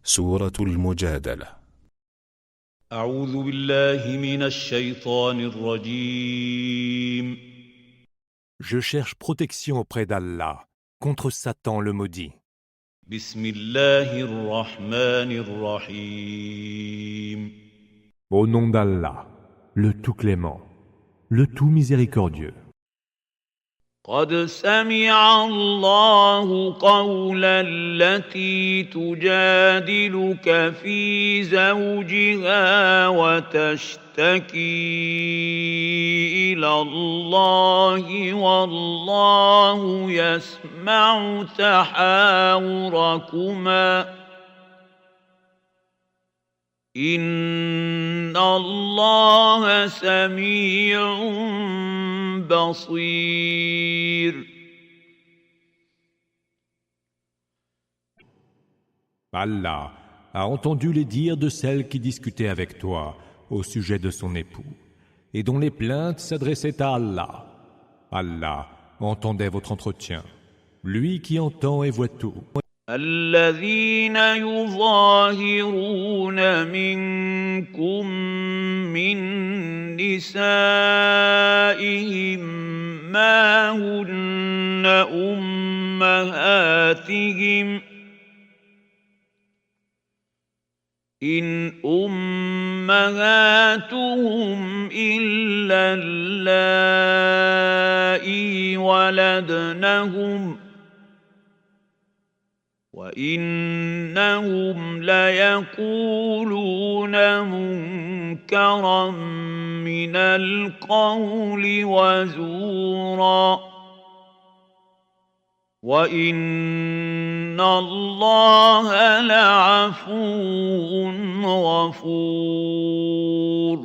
سورة المجادلة. أعوذ بالله من الشيطان الرجيم. Je cherche protection auprès d'Allah contre Satan le maudit. بسم الله الرحمن الرحيم. Au nom d'Allah, le tout clément, le tout miséricordieux. قد سمع الله قول التي تجادلك في زوجها وتشتكي إلى الله والله يسمع تحاوركما إن الله سميع بصير. Allah a entendu les dires de celle qui discutait avec toi au sujet de son époux et dont les plaintes s'adressaient à Allah. Allah entendait votre entretien, lui qui entend et voit tout. الذين يظاهرون منكم من نسائهم ما هن أمهاتهم إن أمهاتهم إلا اللائي ولدنهم وإنهم ليقولون منكرا من القول وزورا وإن الله لعفو غفور.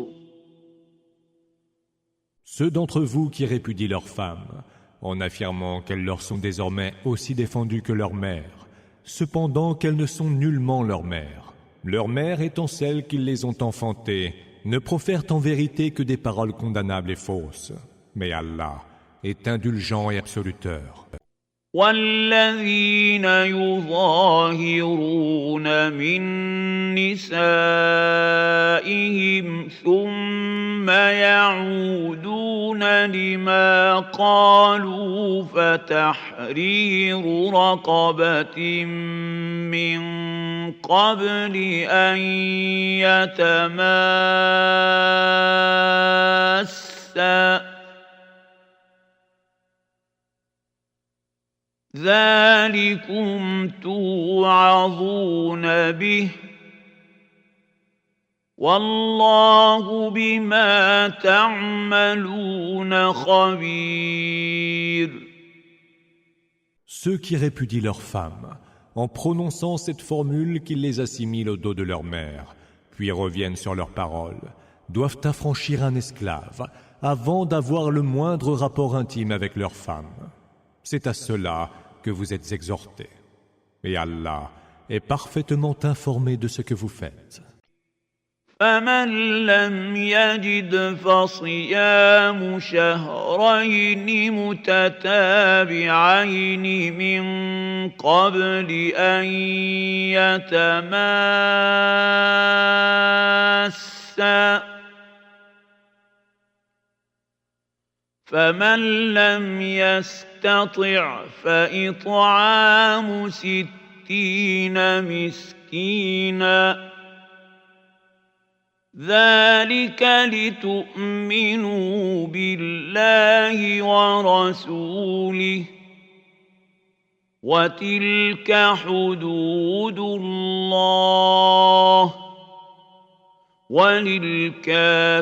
Ceux d'entre vous qui répudient leurs femmes, en affirmant qu'elles leur sont désormais aussi défendues que leur mère, cependant qu'elles ne sont nullement leur mère. Leur mère étant celles qui les ont enfantées, ne profèrent en vérité que des paroles condamnables et fausses. Mais Allah est indulgent et absoluteur. والذين يظاهرون من نسائهم ثم يعودون لما قالوا فتحرير رقبة من قبل أن يتماسا ذلكم توعظون به والله بما تعملون خبير. Ceux qui répudient leurs femmes, en prononçant cette formule qu'ils les assimilent au dos de leur mère, puis reviennent sur leurs paroles, doivent affranchir un esclave avant d'avoir le moindre rapport intime avec leur femme. C'est à cela que vous êtes exhortés. Et Allah est parfaitement informé de ce que vous faites. فمن لم يجد فصيام شهرين متتابعين من قبل أن يتماسا فمن لم يستطع فإطعام 60 مسكينا ذلك لتؤمنوا بالله ورسوله وتلك حدود الله وللكافرين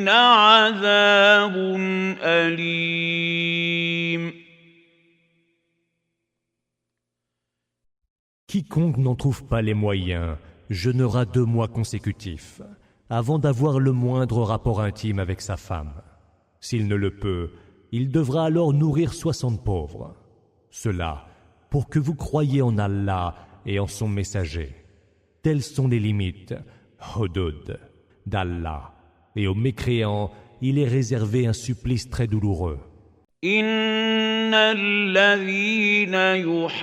عذاب أليم. Quiconque n'en trouve pas les moyens jeûnera 2 mois consécutifs avant d'avoir le moindre rapport intime avec sa femme. S'il ne le peut, il devra alors nourrir 60 pauvres. Cela pour que vous croyiez en Allah et en son messager. Telles sont les limites, hudud, d'Allah. Et aux mécréants, il est réservé un supplice très douloureux. إن الذين يحادون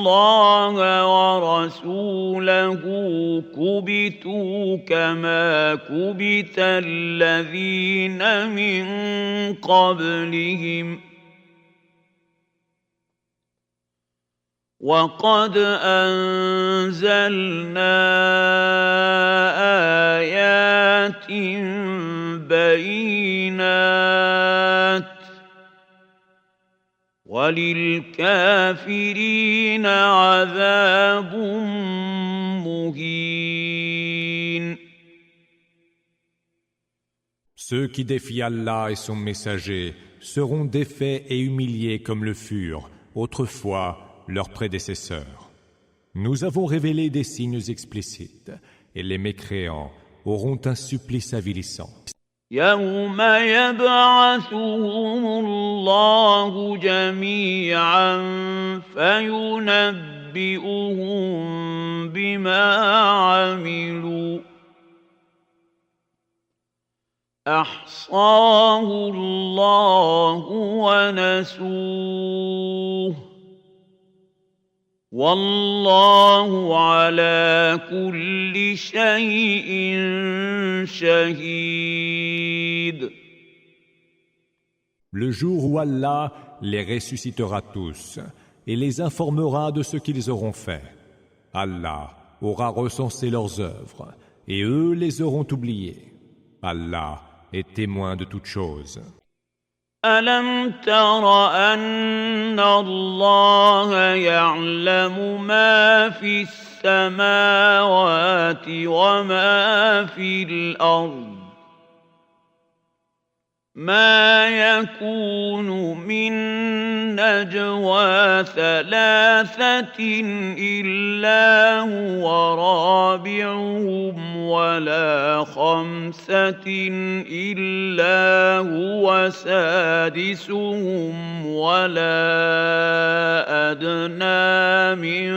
الله ورسوله كبتوا كما كبت الذين من قبلهم وقد أنزلنا آيات بينات وللكافرين عذاب مهين. Ceux qui défient Allah et son messager seront défaits et humiliés comme le furent autrefois leurs prédécesseurs. Nous avons révélé des signes explicites et les mécréants auront un supplice avilissant. يوم يبعثهم الله جميعا فينبئهم بما عملوا أحصاه الله ونسوه والله على كل شيء شهيد. Le jour où Allah les ressuscitera tous et les informera de ce qu'ils auront fait. Allah aura recensé leurs œuvres et eux les auront oubliées. Allah est témoin de toutes choses. ألم تر أن الله يعلم ما في السماوات وما في الأرض ما يكون من نجوى ثلاثة إلا هو رابعهم ولا خمسة إلا هو سادسهم ولا أدنى من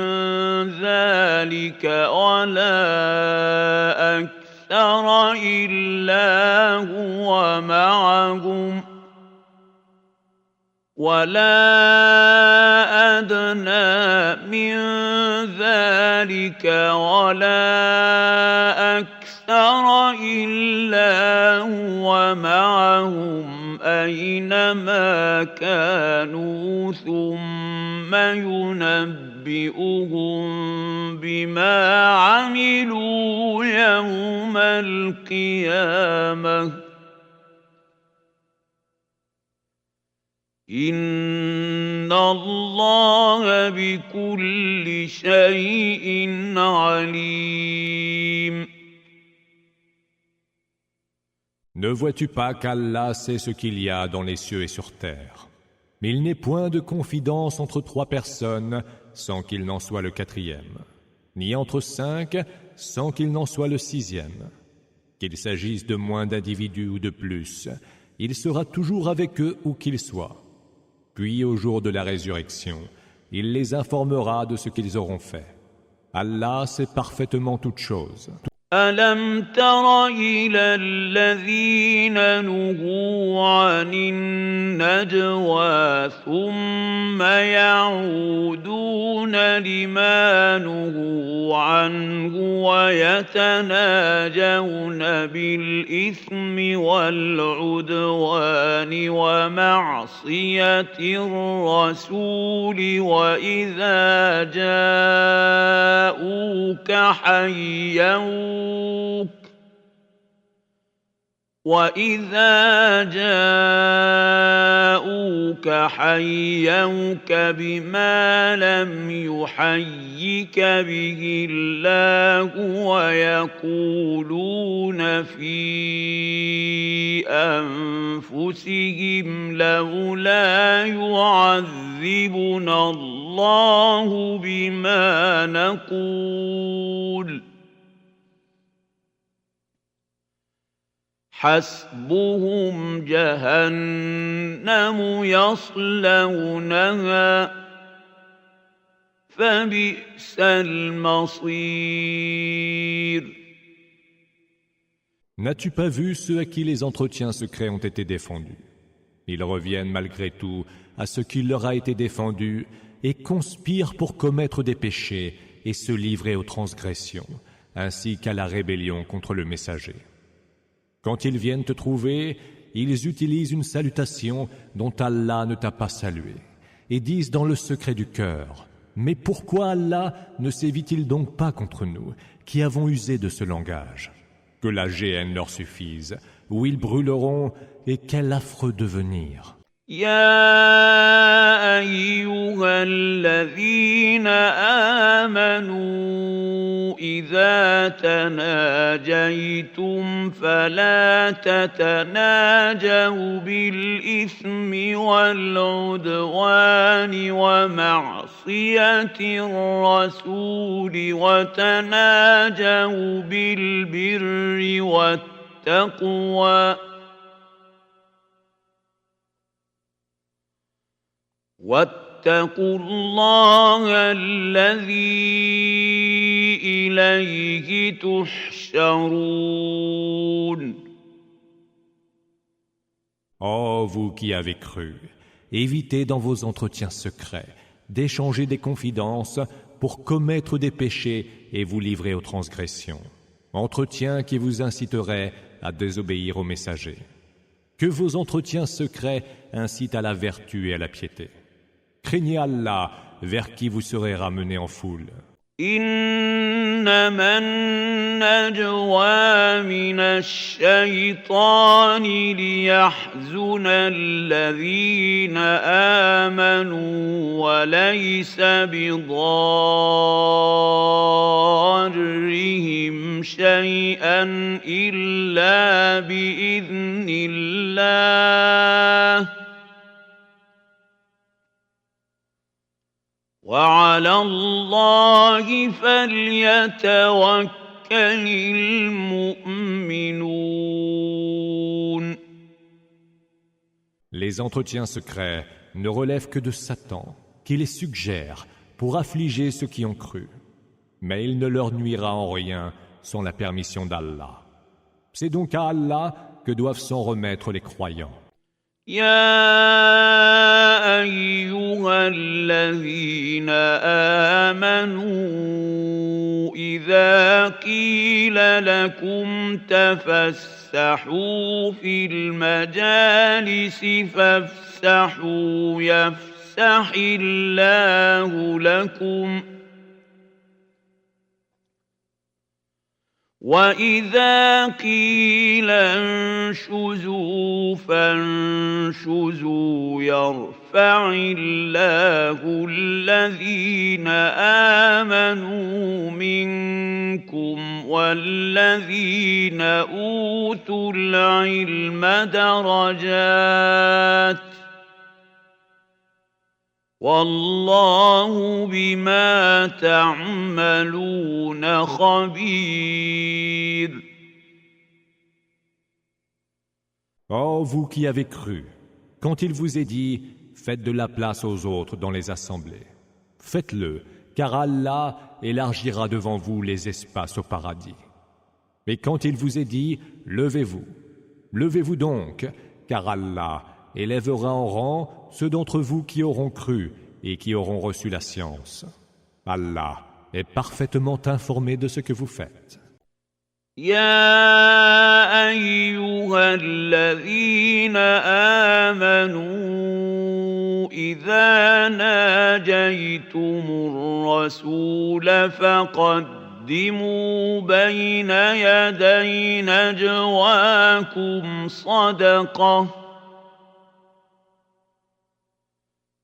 ذلك ولا أكثر إلا هو معهم ولا أدنى من ذلك ولا أكثر إلا هو معهم أينما كانوا ثم ينبئهم بما عملوا يوم القيامة إن الله بكل شيء عليم. Ne vois-tu pas qu'Allah sait ce qu'il y a dans les cieux et sur terre? Mais il n'est point de confidence entre trois personnes sans qu'il n'en soit le quatrième, ni entre 5 sans qu'il n'en soit le 6e. Qu'il s'agisse de moins d'individus ou de plus, il sera toujours avec eux où qu'ils soient. Puis au jour de la résurrection, il les informera de ce qu'ils auront fait. Allah sait parfaitement toutes choses. ألم تر إلى الذين نهوا عن النجوى ثم يعودون لما نهوا عنه ويتناجون بالإثم والعدوان ومعصية الرسول وإذا جاءوك حيوك بما لم يحيك به الله ويقولون في أنفسهم لولا يعذبنا الله بما نقول حسبهم جهنم يصلونها فبئس المصير. N'as-tu pas vu ceux à qui les entretiens secrets ont été défendus? Ils reviennent malgré tout à ce qui leur a été défendu et conspirent pour commettre des péchés et se livrer aux transgressions, ainsi qu'à la rébellion contre le messager. Quand ils viennent te trouver, ils utilisent une salutation dont Allah ne t'a pas salué, et disent dans le secret du cœur: mais pourquoi Allah ne sévit-il donc pas contre nous, qui avons usé de ce langage? Que la géhenne leur suffise, où ils brûleront, et quel affreux devenir! يا أيها الذين آمنوا إذا تناجيتم فلا تتناجوا بالإثم والعدوان ومعصية الرسول وتناجوا بالبر والتقوى واتقوا الله الذي إليه تحشرون. Ô vous qui avez cru, évitez dans vos entretiens secrets d'échanger des confidences pour commettre des péchés et vous livrer aux transgressions, entretiens qui vous inciteraient à désobéir au messager. Que vos entretiens secrets incitent à la vertu et à la piété. Craignez Allah, vers qui vous serez ramenés en foule. إنما النجوى من الشيطان ليحزن الذين آمنوا وليس بضارهم شيئا إلا بإذن الله وعلى الله فليتوكل المؤمنون. Les entretiens secrets ne relèvent que de Satan, qui les suggère pour affliger ceux qui ont cru. Mais il ne leur nuira en rien sans la permission d'Allah. C'est donc à Allah que doivent s'en remettre les croyants. يا أيها الذين آمنوا إذا قيل لكم تفسحوا في المجالس فافسحوا يفسح الله لكم وإذا قيل انشزوا فانشزوا يرفع الله الذين آمنوا منكم والذين أوتوا العلم درجات والله بما تعملون خبير. Ô vous qui avez cru, quand il vous est dit « Faites de la place aux autres dans les assemblées », faites-le, car Allah élargira devant vous les espaces au paradis. Et quand il vous est dit « Levez-vous », levez-vous donc, car Allah élèvera en rang ceux d'entre vous qui auront cru et qui auront reçu la science. Allah est parfaitement informé de ce que vous faites. يا أيها الذين آمنوا إذا ناجيتم الرسول فقدموا بين يدي نجواكم صدقة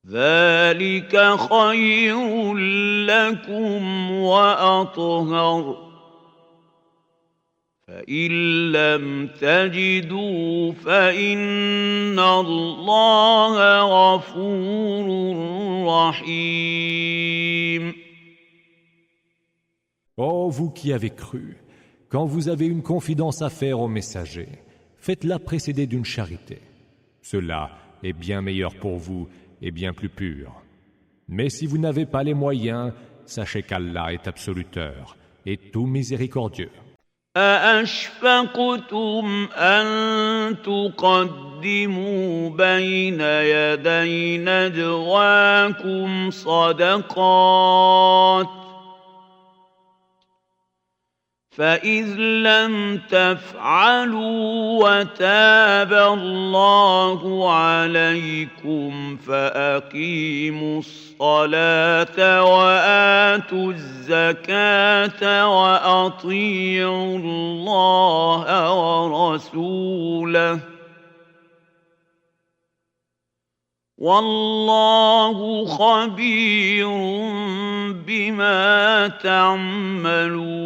ذلك خير لكم وأطهر فإن لم تجدوا فإن الله غفور رحيم. Ô vous qui avez cru, quand vous avez une confidence à faire au messager, faites-la précéder d'une charité. Cela est bien meilleur pour vous et bien plus pur. Mais si vous n'avez pas les moyens, sachez qu'Allah est absoluteur et tout miséricordieux. أأشفقتم أن تقدموا بين يدي نجواكم صدقات فإذ لم تفعلوا وتاب الله عليكم فأقيموا الصلاة وآتوا الزكاة وأطيعوا الله ورسوله والله خبير بما تعملون.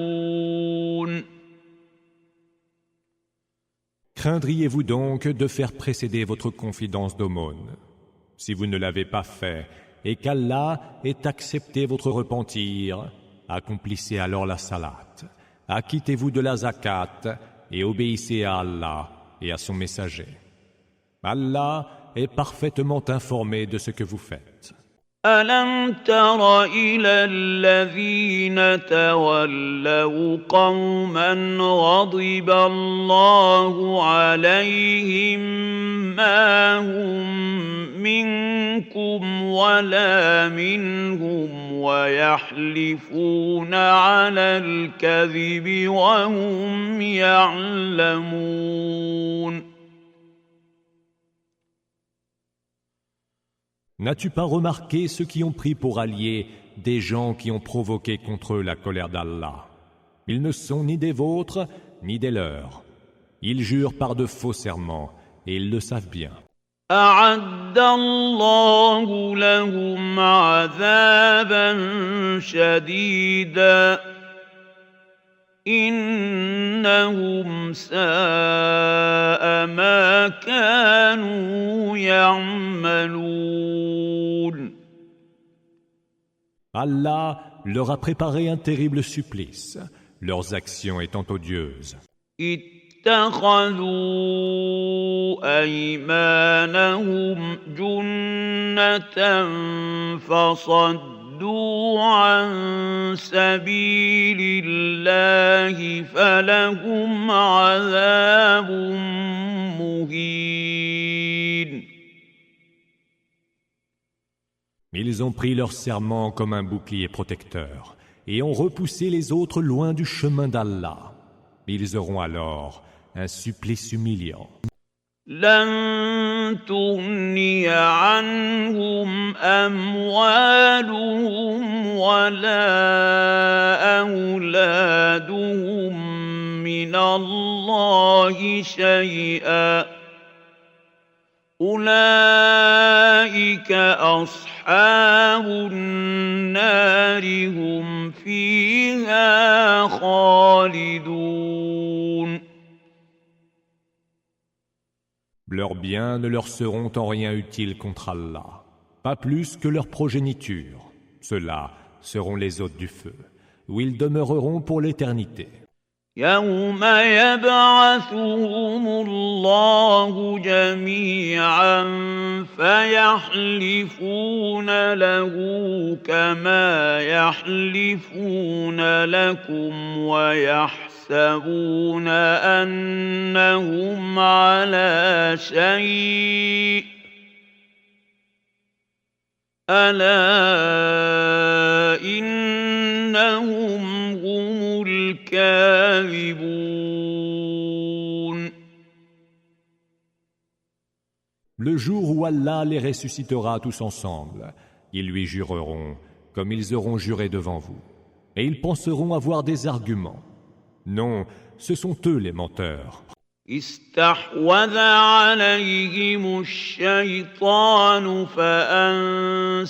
Craindriez-vous donc de faire précéder votre confidence d'aumône? Si vous ne l'avez pas fait, et qu'Allah ait accepté votre repentir, accomplissez alors la salat, acquittez-vous de la zakat et obéissez à Allah et à son messager. Allah est parfaitement informé de ce que vous faites. ألم تر إلى الذين تولوا قوما غضب الله عليهم ما هم منكم ولا منهم ويحلفون على الكذب وهم يعلمون. N'as-tu pas remarqué ceux qui ont pris pour alliés des gens qui ont provoqué contre eux la colère d'Allah? Ils ne sont ni des vôtres, ni des leurs. Ils jurent par de faux serments, et ils le savent bien. أعد الله لهم عذابا شديدا إنهم ساء ما كانوا يعملون. Allah leur a préparé un terrible supplice, leurs actions étant odieuses. اتخذوا أيمانهم جنة فصدوا عن سبيل الله فلهم عذاب مهين. Ils ont pris leur serment comme un bouclier protecteur et ont repoussé les autres loin du chemin d'Allah. Ils auront alors un supplice humiliant. لن تغني عنهم أموالهم ولا أولادهم من الله شيئا أولئك أصحاب النار هم فيها خالدون. Leurs biens ne leur seront en rien utiles contre Allah, pas plus que leur progéniture. Ceux-là seront les hôtes du feu, où ils demeureront pour l'éternité. يوم يبعثهم الله جميعا فيحلفون له كما يحلفون لكم ويحسبون أنهم على شيء ألا إنهم هم الكاذبون. Le jour où Allah les ressuscitera tous ensemble, ils lui jureront comme ils auront juré devant vous, et ils penseront avoir des arguments. Non, ce sont eux les menteurs. استحوذ عليهم الشيطان فأنساهم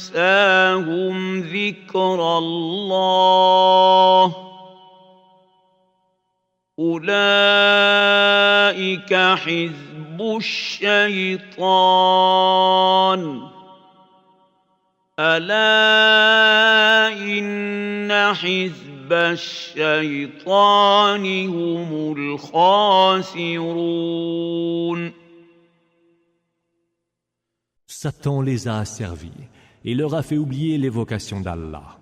ذكر الله أولئك حزب الشيطان ألا إن حزب الشيطان هم الخاسرون. Satan les a asservis et leur a fait oublier l'évocation d'Allah.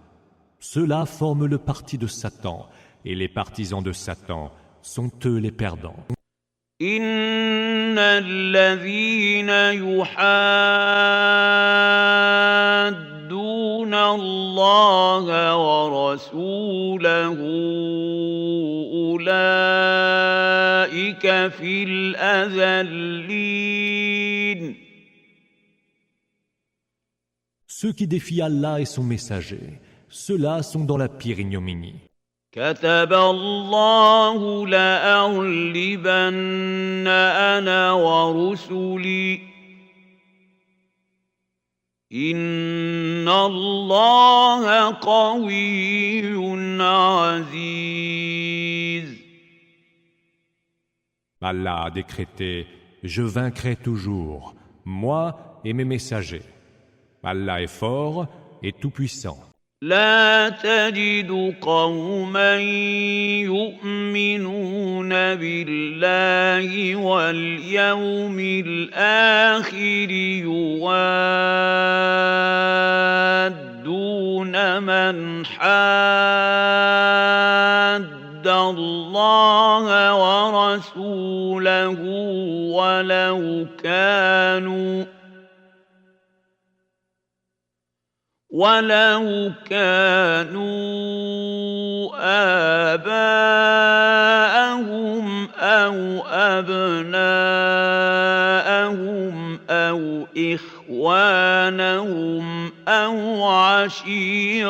Ceux-là forment le parti de Satan, et les partisans de Satan sont eux les perdants. إن الذين يحادون الله ورسوله أولئك في الأذلين. Ceux qui défient Allah et son messager, ceux-là sont dans la pire ignominie. كتب الله لأغلبن أنا ورسلي إن الله قوي عزيز. Allah a décrété « Je vaincrai toujours, moi et mes messagers ». Allah est fort et tout-puissant. لا تجد قوما يؤمنون بالله واليوم الآخر يوادون من حاد الله ورسوله ولو كانوا آباءهم أو أبناءهم أو إخوانهم أو عشيرتهم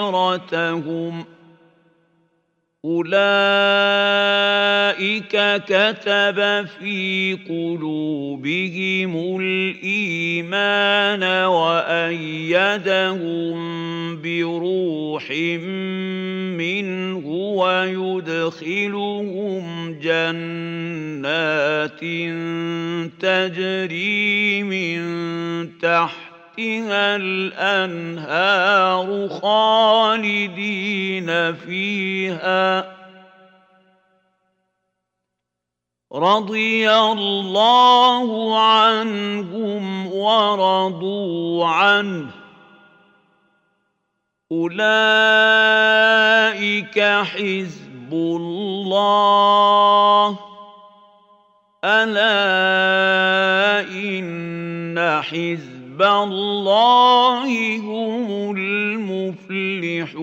أولئك كتب في قلوبهم الإيمان وأيدهم بروح منه ويدخلهم جنات تجري من تحتها الأنهار خالدين فيها رضي الله عنهم ورضوا عنه أولئك حزب الله ألا إن حزب الله هم المفلحون.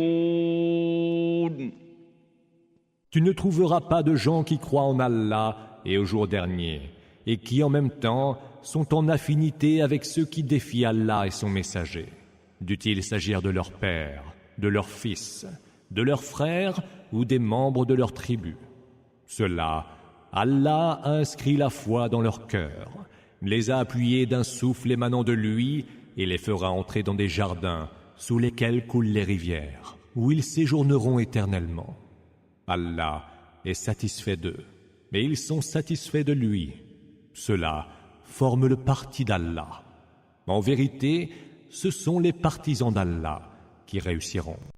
Tu ne trouveras pas de gens qui croient en Allah et au jour dernier, et qui en même temps sont en affinité avec ceux qui défient Allah et son messager. Dût-il s'agir de leur père, de leurs fils, de leurs frères ou des membres de leur tribu. Ceux-là, Allah a inscrit la foi dans leur cœur, les a appuyés d'un souffle émanant de lui et les fera entrer dans des jardins sous lesquels coulent les rivières, où ils séjourneront éternellement. Allah est satisfait d'eux, mais ils sont satisfaits de lui. Ceux-là forment le parti d'Allah. En vérité, ce sont les partisans d'Allah qui réussiront.